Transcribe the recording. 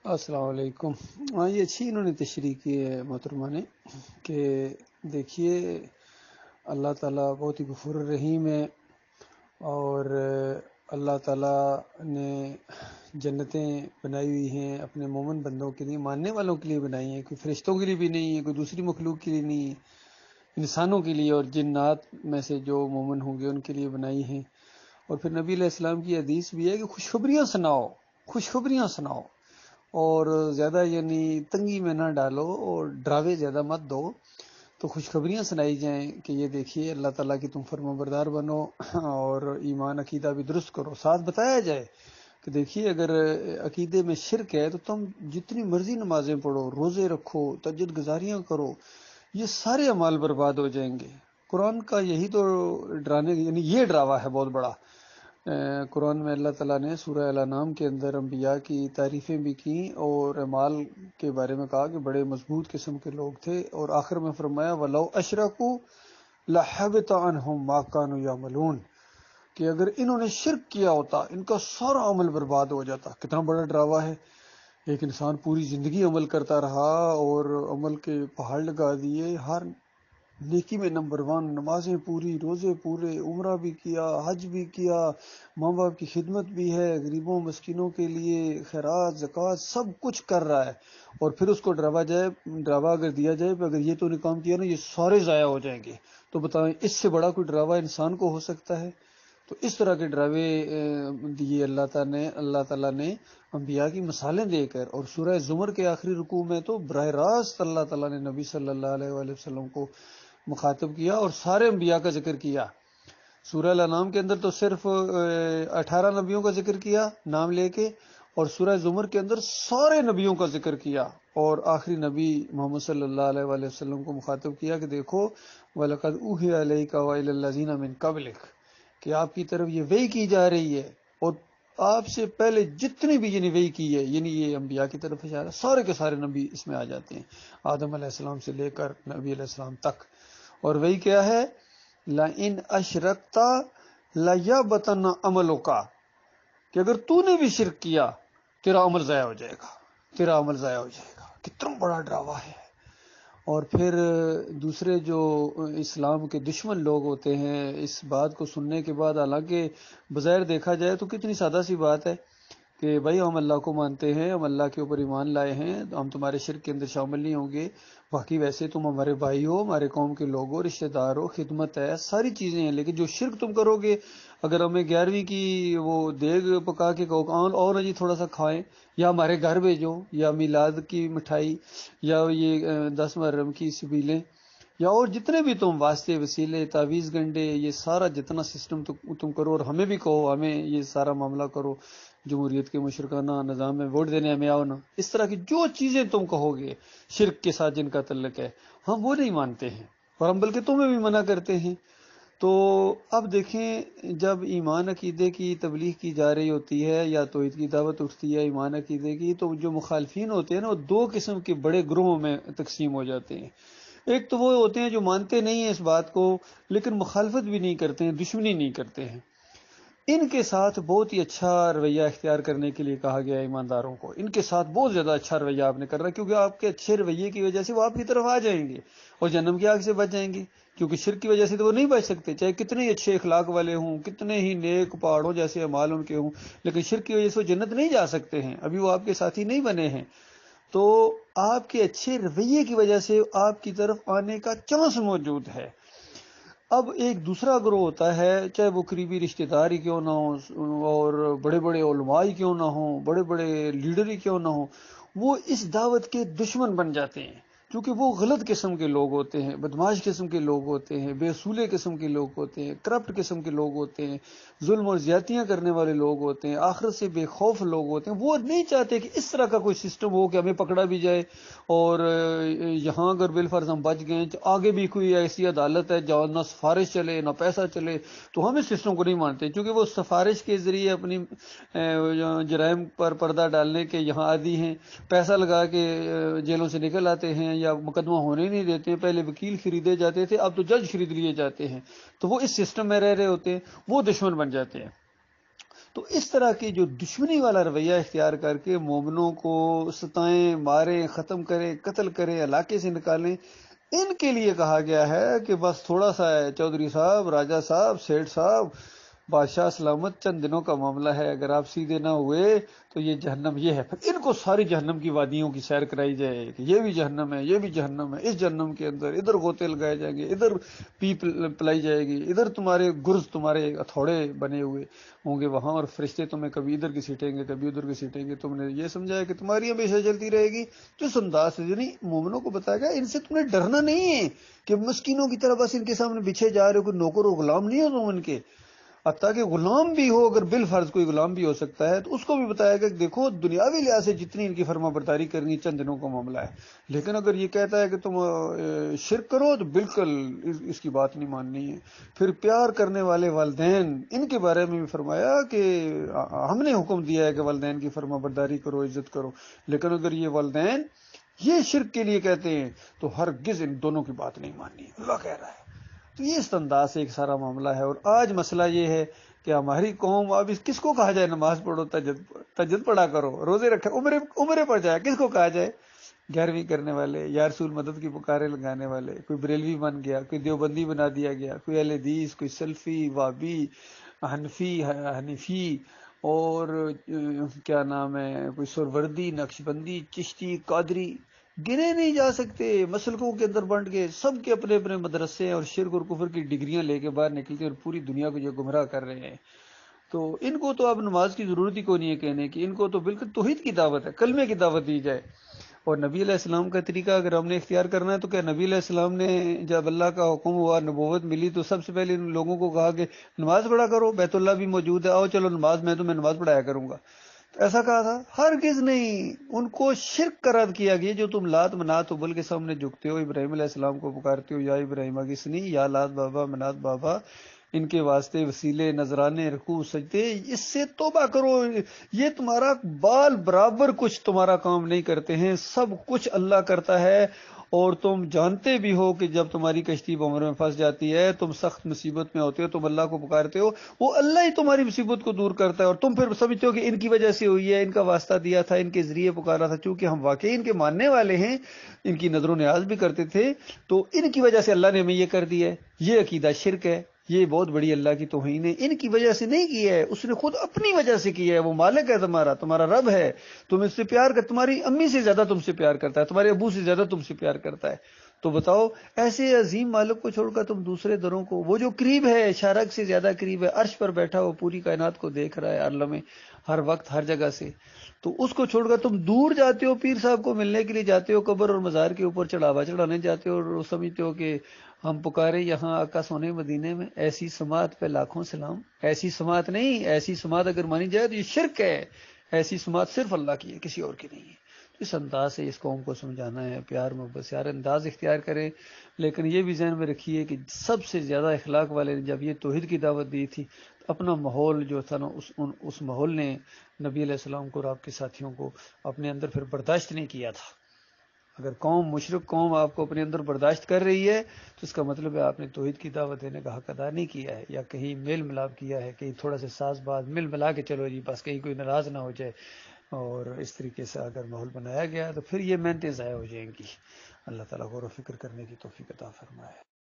السلام علیکم۔ ہاں، یہ اچھی انہوں نے تشریح کی ہے محترمہ نے کہ دیکھیے اللہ تعالیٰ بہت ہی غفور الرحیم ہے، اور اللہ تعالیٰ نے جنتیں بنائی ہوئی ہیں اپنے مومن بندوں کے لیے، ماننے والوں کے لیے بنائی ہیں، کوئی فرشتوں کے لیے بھی نہیں ہے، کوئی دوسری مخلوق کے لیے نہیں ہے، انسانوں کے لیے اور جنات میں سے جو مومن ہوں گے ان کے لیے بنائی ہیں۔ اور پھر نبی علیہ السلام کی حدیث بھی ہے کہ خوشخبریاں سناؤ، خوشخبریاں سناؤ، اور زیادہ یعنی تنگی میں نہ ڈالو اور ڈراوے زیادہ مت دو، تو خوشخبریاں سنائی جائیں کہ یہ دیکھیے اللہ تعالیٰ کی تم فرما بردار بنو اور ایمان عقیدہ بھی درست کرو۔ ساتھ بتایا جائے کہ دیکھیے اگر عقیدے میں شرک ہے تو تم جتنی مرضی نمازیں پڑھو، روزے رکھو، تہجد گزاریاں کرو، یہ سارے اعمال برباد ہو جائیں گے۔ قرآن کا یہی تو ڈرانے یعنی یہ ڈراوا ہے بہت بڑا۔ قرآن میں اللہ تعالیٰ نے سورہ الانعام کے اندر انبیاء کی تعریفیں بھی کی اور اعمال کے بارے میں کہا کہ بڑے مضبوط قسم کے لوگ تھے، اور آخر میں فرمایا وَلَوْ أَشْرَكُوا لَحَبِطَ عَنْهُمْ مَا كَانُوا يَعْمَلُونَ، کہ اگر انہوں نے شرک کیا ہوتا ان کا سارا عمل برباد ہو جاتا۔ کتنا بڑا ڈراوا ہے! ایک انسان پوری زندگی عمل کرتا رہا اور عمل کے پہاڑ لگا دیے، ہر نیکی میں نمبر ون، نمازیں پوری، روزے پورے، عمرہ بھی کیا، حج بھی کیا، ماں باپ کی خدمت بھی ہے، غریبوں مسکینوں کے لیے خیرات زکوٰۃ سب کچھ کر رہا ہے، اور پھر اس کو ڈراوا اگر دیا جائے کہ اگر یہ تو نے کام کیا نا یہ سارے ضائع ہو جائیں گے، تو بتائیں اس سے بڑا کوئی ڈراوا انسان کو ہو سکتا ہے؟ تو اس طرح کے ڈراوے دیے اللہ تعالیٰ نے انبیاء کی مثالیں دے کر، اور سورہ زمر کے آخری رکوع میں تو براہ راست اللہ تعالیٰ نے نبی صلی اللہ علیہ وآلہ وسلم کو مخاطب کیا اور سارے انبیاء کا ذکر کیا۔ سورہ الانعام کے اندر تو صرف 18 نبیوں کا ذکر کیا نام لے کے، اور سورہ زمر کے اندر سارے نبیوں کا ذکر کیا، اور آخری نبی محمد صلی اللہ علیہ وآلہ وسلم کو مخاطب کیا کہ دیکھو وَلَقَدْ أُوحِيَ إِلَيْكَ وَإِلَى الَّذِينَ مِن قَبْلِكَ، کہ آپ کی طرف یہ وحی کی جا رہی ہے، اور آپ سے پہلے جتنی بھی یعنی وحی کی ہے، یعنی یہ انبیاء کی طرف اشارہ، سارے کے سارے نبی اس میں آ جاتے ہیں، آدم علیہ السلام سے لے کر نبی علیہ السلام تک۔ اور وہی کیا ہے؟ لَإِنْ أَشْرَكْتَ لَيَحْبَطَنَّ عَمَلُكَ، کہ اگر تو نے بھی شرک کیا تیرا عمل ضائع ہو جائے گا، تیرا عمل ضائع ہو جائے گا۔ کتنا بڑا ڈراوا ہے! اور پھر دوسرے جو اسلام کے دشمن لوگ ہوتے ہیں اس بات کو سننے کے بعد، حالانکہ بظاہر دیکھا جائے تو کتنی سادہ سی بات ہے کہ بھائی ہم اللہ کو مانتے ہیں، ہم اللہ کے اوپر ایمان لائے ہیں، ہم تمہارے شرک کے اندر شامل نہیں ہوں گے، باقی ویسے تم ہمارے بھائی ہو، ہمارے قوم کے لوگ ہو، رشتہ دار ہو، خدمت ہے، ساری چیزیں ہیں، لیکن جو شرک تم کرو گے، اگر ہمیں 11ویں کی وہ دیگ پکا کے کہو اور جی تھوڑا سا کھائیں، یا ہمارے گھر بھیجو، یا میلاد کی مٹھائی، یا یہ 10 محرم کی سبیلیں، یا اور جتنے بھی تم واسطے وسیلے تعویذ گنڈے، یہ سارا جتنا سسٹم تم کرو، اور ہمیں بھی کہو ہمیں یہ سارا معاملہ کرو، جمہوریت کے مشرکانہ نظام میں ووٹ دینے ہمیں آؤ نا، اس طرح کی جو چیزیں تم کہو گے شرک کے ساتھ جن کا تعلق ہے، ہم وہ نہیں مانتے ہیں، اور ہم بلکہ تمہیں بھی منع کرتے ہیں۔ تو اب دیکھیں جب ایمان عقیدے کی تبلیغ کی جا رہی ہوتی ہے یا توحید کی دعوت اٹھتی ہے ایمان عقیدے کی، تو جو مخالفین ہوتے ہیں نا وہ دو قسم کے بڑے گروہوں میں تقسیم ہو جاتے ہیں۔ ایک تو وہ ہوتے ہیں جو مانتے نہیں ہیں اس بات کو لیکن مخالفت بھی نہیں کرتے ہیں، دشمنی نہیں کرتے ہیں، ان کے ساتھ بہت ہی اچھا رویہ اختیار کرنے کے لیے کہا گیا ہے ایمانداروں کو، ان کے ساتھ بہت زیادہ اچھا رویہ آپ نے کرنا ہے، کیونکہ آپ کے اچھے رویے کی وجہ سے وہ آپ کی طرف آ جائیں گے اور جہنم کی آگ سے بچ جائیں گے، کیونکہ شرک کی وجہ سے تو وہ نہیں بچ سکتے، چاہے کتنے ہی اچھے اخلاق والے ہوں، کتنے ہی نیک پہاڑوں جیسے اعمال ان کے ہوں، لیکن شرک کی وجہ سے وہ جنت نہیں جا سکتے ہیں، ابھی وہ آپ کے ساتھی نہیں بنے ہیں۔ تو آپ کے اچھے رویے کی وجہ سے آپ کی طرف آنے کا چانس موجود ہے۔ اب ایک دوسرا گروہ ہوتا ہے، چاہے وہ قریبی رشتہ دار ہی کیوں نہ ہوں اور بڑے بڑے علماء ہی کیوں نہ ہوں، بڑے بڑے لیڈر ہی کیوں نہ ہوں، وہ اس دعوت کے دشمن بن جاتے ہیں، کیونکہ وہ غلط قسم کے لوگ ہوتے ہیں، بدماش قسم کے لوگ ہوتے ہیں، بے اصولے قسم کے لوگ ہوتے ہیں، کرپٹ قسم کے لوگ ہوتے ہیں، ظلم اور زیادتیاں کرنے والے لوگ ہوتے ہیں، آخرت سے بے خوف لوگ ہوتے ہیں۔ وہ نہیں چاہتے کہ اس طرح کا کوئی سسٹم ہو کہ ہمیں پکڑا بھی جائے، اور یہاں اگر بالفرض ہم بچ گئے تو آگے بھی کوئی ایسی عدالت ہے جہاں نہ سفارش چلے نہ پیسہ چلے، تو ہم اس سسٹم کو نہیں مانتے، کیونکہ وہ سفارش کے ذریعے اپنی جرائم پر پردہ ڈالنے کے یہاں عادی ہیں، پیسہ لگا کے جیلوں سے نکل آتے ہیں یا مقدمہ ہونے نہیں دیتے ہیں، پہلے وکیل خریدے جاتے تھے اب تو جج خرید لیے جاتے ہیں، تو وہ اس سسٹم میں رہ رہے ہوتے ہیں، وہ دشمن بن جاتے ہیں۔ تو اس طرح کی جو دشمنی والا رویہ اختیار کر کے مومنوں کو ستائیں، ماریں، ختم کریں، قتل کریں، علاقے سے نکالیں، ان کے لیے کہا گیا ہے کہ بس تھوڑا سا ہے، چودھری صاحب، راجہ صاحب، سیٹھ صاحب، بادشاہ سلامت، چند دنوں کا معاملہ ہے، اگر آپ سیدھے نہ ہوئے تو یہ جہنم یہ ہے۔ پھر ان کو ساری جہنم کی وادیوں کی سیر کرائی جائے کہ یہ بھی جہنم ہے، یہ بھی جہنم ہے، اس جہنم کے اندر ادھر غوطے لگائے جائیں گے، ادھر پی پلائی جائے گی، ادھر تمہارے گرز، تمہارے ہتھوڑے بنے ہوئے ہوں گے وہاں، اور فرشتے تمہیں کبھی ادھر کی سیٹیں گے، کبھی ادھر کی سیٹیں گے۔ تم نے یہ سمجھا ہے کہ تمہاری ہمیشہ چلتی رہے گی۔ جس انداز سے یعنی مومنوں کو بتایا گیا ان سے تمہیں ڈرنا نہیں ہے کہ مسکینوں کی طرح بس ان کے سامنے بچھے جا رہے ہو، کوئی نوکر و غلام نہیں ہو تم ان کے، حتیٰ کہ غلام بھی ہو، اگر بالفرض کوئی غلام بھی ہو سکتا ہے تو اس کو بھی بتایا گیا کہ دیکھو دنیاوی لحاظ سے جتنی ان کی فرما برداری کرنی چند دنوں کا معاملہ ہے، لیکن اگر یہ کہتا ہے کہ تم شرک کرو تو بالکل اس کی بات نہیں ماننی ہے۔ پھر پیار کرنے والے والدین، ان کے بارے میں بھی فرمایا کہ ہم نے حکم دیا ہے کہ والدین کی فرما برداری کرو، عزت کرو، لیکن اگر یہ والدین یہ شرک کے لیے کہتے ہیں تو ہرگز ان دونوں کی بات نہیں ماننی، اللہ کہہ رہا ہے۔ تو یہ اس انداز سے ایک سارا معاملہ ہے۔ اور آج مسئلہ یہ ہے کہ ہماری قوم اب کس کو کہا جائے نماز پڑھو، تہجد پڑھا کرو، روزے رکھے، عمرے پڑ جائے، کس کو کہا جائے؟ 11ویں کرنے والے، یا رسول مدد کی پکارے لگانے والے، کوئی بریلوی بن گیا، کوئی دیوبندی بنا دیا گیا، کوئی اہل حدیث، کوئی سلفی، وابی، حنفی، اور کیا نام ہے، کوئی سروردی، نقشبندی، چشتی، قادری، گنے نہیں جا سکتے، مسلکوں کے اندر بانٹ کے سب کے اپنے اپنے مدرسے اور شرک اور کفر کی ڈگریاں لے کے باہر نکلتے اور پوری دنیا کو جو گمراہ کر رہے ہیں۔ تو ان کو تو اب نماز کی ضرورت ہی کو نہیں ہے کہنے کی، ان کو تو بالکل توحید کی دعوت ہے، کلمے کی دعوت دی جائے۔ اور نبی علیہ السلام کا طریقہ اگر ہم نے اختیار کرنا ہے تو کیا نبی علیہ السلام نے جب اللہ کا حکم ہوا، نبوت ملی، تو سب سے پہلے ان لوگوں کو کہا کہ نماز پڑھا کرو، بیت اللہ بھی موجود ہے، آؤ چلو نماز، میں تمہیں نماز پڑھایا کروں گا، تو ایسا کہا تھا؟ ہرگز نہیں۔ ان کو شرک کا رد کیا گیا، جو تم لات منات ابل کے سامنے جھکتے ہو، ابراہیم علیہ السلام کو پکارتے ہو، یا ابراہیم کسنی، یا لات بابا، منات بابا، ان کے واسطے وسیلے، نذرانے، رکوع، سجدے، اس سے توبہ کرو۔ یہ تمہارا بال برابر کچھ تمہارا کام نہیں کرتے ہیں، سب کچھ اللہ کرتا ہے۔ اور تم جانتے بھی ہو کہ جب تمہاری کشتی بمر میں پھنس جاتی ہے، تم سخت مصیبت میں ہوتے ہو، تم اللہ کو پکارتے ہو، وہ اللہ ہی تمہاری مصیبت کو دور کرتا ہے، اور تم پھر سمجھتے ہو کہ ان کی وجہ سے ہوئی ہے، ان کا واسطہ دیا تھا، ان کے ذریعے پکارا تھا۔ چونکہ ہم واقعی ان کے ماننے والے ہیں، ان کی نظر و نیاز بھی کرتے تھے، تو ان کی وجہ سے اللہ نے ہمیں یہ کر دیا ہے۔ یہ عقیدہ شرک ہے، یہ بہت بڑی اللہ کی توہین ہے۔ ان کی وجہ سے نہیں کیا ہے، اس نے خود اپنی وجہ سے کیا ہے۔ وہ مالک ہے تمہارا رب ہے، تم اس سے پیار کر، تمہاری امی سے زیادہ تم سے پیار کرتا ہے، تمہارے ابو سے زیادہ تم سے پیار کرتا ہے۔ تو بتاؤ، ایسے عظیم مالک کو چھوڑ کر تم دوسرے دروں کو، وہ جو قریب ہے، شارک سے زیادہ قریب ہے، عرش پر بیٹھا ہو، پوری کائنات کو دیکھ رہا ہے ہر لمحے، ہر وقت، ہر جگہ سے، تو اس کو چھوڑ کر تم دور جاتے ہو، پیر صاحب کو ملنے کے لیے جاتے ہو، قبر اور مزار کے اوپر چڑھاوا چڑھانے جاتے ہو، اور سمجھتے ہو کہ ہم پکارے یہاں آقا سونے مدینے میں۔ ایسی سماعت پہ لاکھوں سلام۔ ایسی سماعت نہیں، ایسی سماعت اگر مانی جائے تو یہ شرک ہے۔ ایسی سماعت صرف اللہ کی ہے، کسی اور کی نہیں ہے۔ اس انداز سے اس قوم کو سمجھانا ہے، پیار محبت سے ہر انداز اختیار کریں، لیکن یہ بھی ذہن میں رکھیے کہ سب سے زیادہ اخلاق والے نے جب یہ توحید کی دعوت دی تھی، تو اپنا ماحول جو تھا نا، اس ماحول نے نبی علیہ السلام کو اور آپ کے ساتھیوں کو اپنے اندر پھر برداشت نہیں کیا تھا۔ اگر قوم، مشرک قوم آپ کو اپنے اندر برداشت کر رہی ہے تو اس کا مطلب ہے آپ نے توحید کی دعوت دینے کا حق ادا نہیں کیا ہے، یا کہیں میل ملاپ کیا ہے، کہیں تھوڑا سا ساز باز مل ملا کے چلو جی بس، کہیں کوئی ناراض نہ ہو جائے، اور اس طریقے سے اگر ماحول بنایا گیا تو پھر یہ محنتیں ضائع ہو جائیں گی۔ اللہ تعالیٰ غور و فکر کرنے کی توفیق عطا فرمائے۔